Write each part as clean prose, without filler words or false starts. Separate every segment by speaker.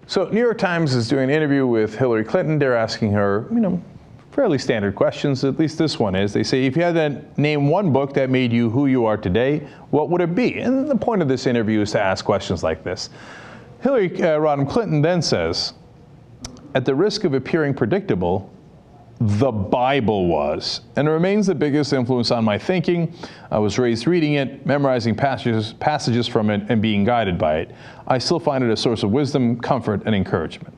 Speaker 1: So New York Times is doing an interview with Hillary Clinton. They're asking her, fairly standard questions, at least this one is. They say, if you had to name one book that made you who you are today, what would it be? And the point of this interview is to ask questions like this. Hillary Rodham Clinton then says, at the risk of appearing predictable, the Bible was, and it remains the biggest influence on my thinking. I was raised reading it, memorizing passages from it, and being guided by it. I still find it a source of wisdom, comfort, and encouragement.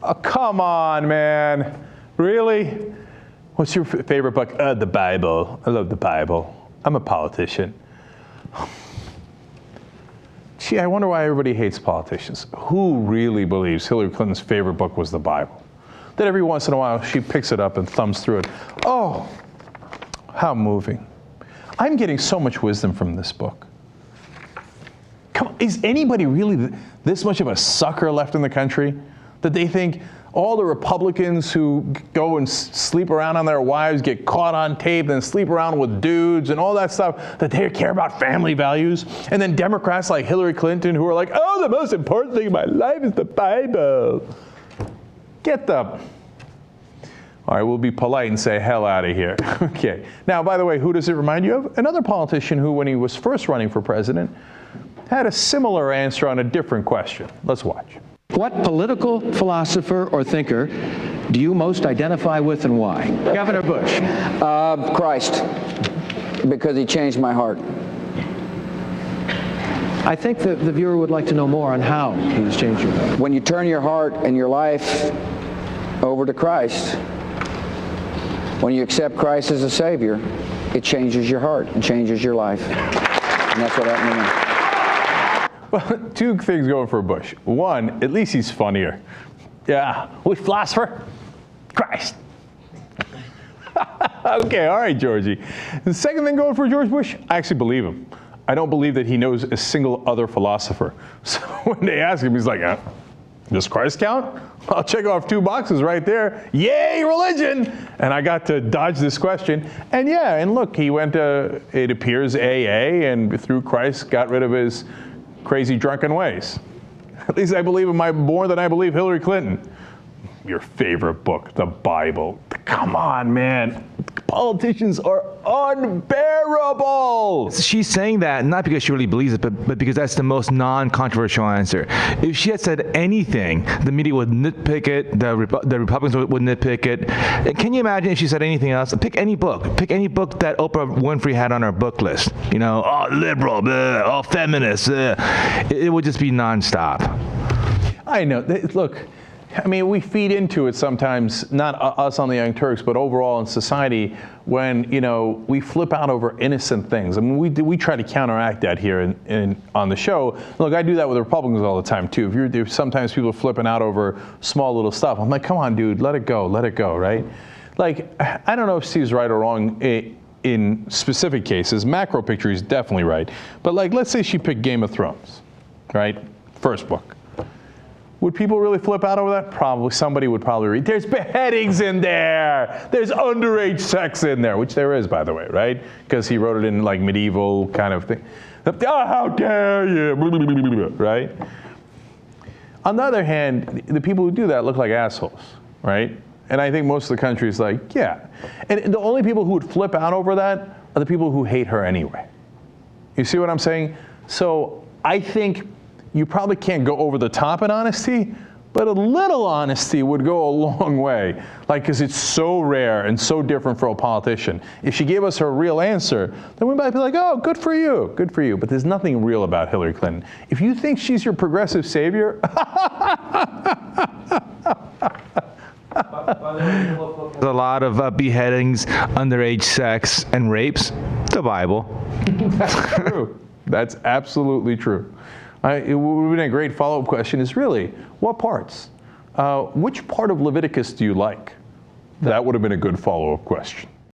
Speaker 1: Oh, come on, man. Really? What's your favorite book? The Bible. I love the Bible. I'm a politician. Gee, I wonder why everybody hates politicians. Who really believes Hillary Clinton's favorite book was the Bible? That every once in a while she picks it up and thumbs through it. Oh, how moving. I'm getting so much wisdom from this book. Come on, is anybody really this much of a sucker left in the country that they think all the Republicans who go and sleep around on their wives, get caught on tape, and sleep around with dudes and all that stuff, that they care about family values? And then Democrats like Hillary Clinton who are like, oh, the most important thing in my life is the Bible. Get the... All right, we'll be polite and say, hell out of here. Okay. Now, by the way, who does it remind you of? Another politician who, when he was first running for president, had a similar answer on a different question. Let's watch.
Speaker 2: What political philosopher or thinker do you most identify with and why? Governor Bush.
Speaker 3: Christ, because he changed my heart.
Speaker 2: I think that the viewer would like to know more on how he's changed your heart.
Speaker 3: When you turn your heart and your life over to Christ, when you accept Christ as a Savior, it changes your heart, it changes your life. And that's what happened to me.
Speaker 1: Well, two things going for Bush. One, at least he's funnier. Yeah, which philosopher? Christ. Okay, all right, Georgie. The second thing going for George Bush, I actually believe him. I don't believe that he knows a single other philosopher. So when they ask him, he's like, does Christ count? I'll check off 2 boxes right there. Yay, religion! And I got to dodge this question. And yeah, and look, he went to, it appears, AA, and through Christ got rid of his crazy drunken ways. At least I believe him more than I believe Hillary Clinton. Your favorite book, the Bible. Come on, man. Politicians are unbearable.
Speaker 4: She's saying that not because she really believes it, but because that's the most non-controversial answer. If she had said anything, the media would nitpick it, the Republicans would nitpick it. Can you imagine if she said anything else? Pick any book. Pick any book that Oprah Winfrey had on her book list. Oh, liberal, blah, oh, feminist. It would just be nonstop.
Speaker 1: I know. Look, I mean, we feed into it sometimes, not us on the Young Turks, but overall in society, when, we flip out over innocent things. I mean, we try to counteract that here on the show. Look, I do that with Republicans all the time, too. If sometimes people are flipping out over small little stuff. I'm like, come on, dude, let it go, right? Like, I don't know if Steve's right or wrong in specific cases. Macro picture, he's definitely right. But, like, let's say she picked Game of Thrones, right? First book. Would people really flip out over that? Probably. Somebody would probably read, there's beheadings in there. There's underage sex in there, which there is, by the way, right? Because he wrote it in like medieval kind of thing. Oh, how dare you, right? On the other hand, the people who do that look like assholes, right? And I think most of the country is like, yeah. And the only people who would flip out over that are the people who hate her anyway. You see what I'm saying? So I think you probably can't go over the top in honesty, but a little honesty would go a long way. Like, because it's so rare and so different for a politician. If she gave us her real answer, then we might be like, oh, good for you, good for you. But there's nothing real about Hillary Clinton. If you think she's your progressive savior,
Speaker 4: There's a lot of beheadings, underage sex, and rapes. The Bible.
Speaker 1: That's true. That's absolutely true. It would have been a great follow-up question is really, what parts? Which part of Leviticus do you like? That would have been a good follow-up question.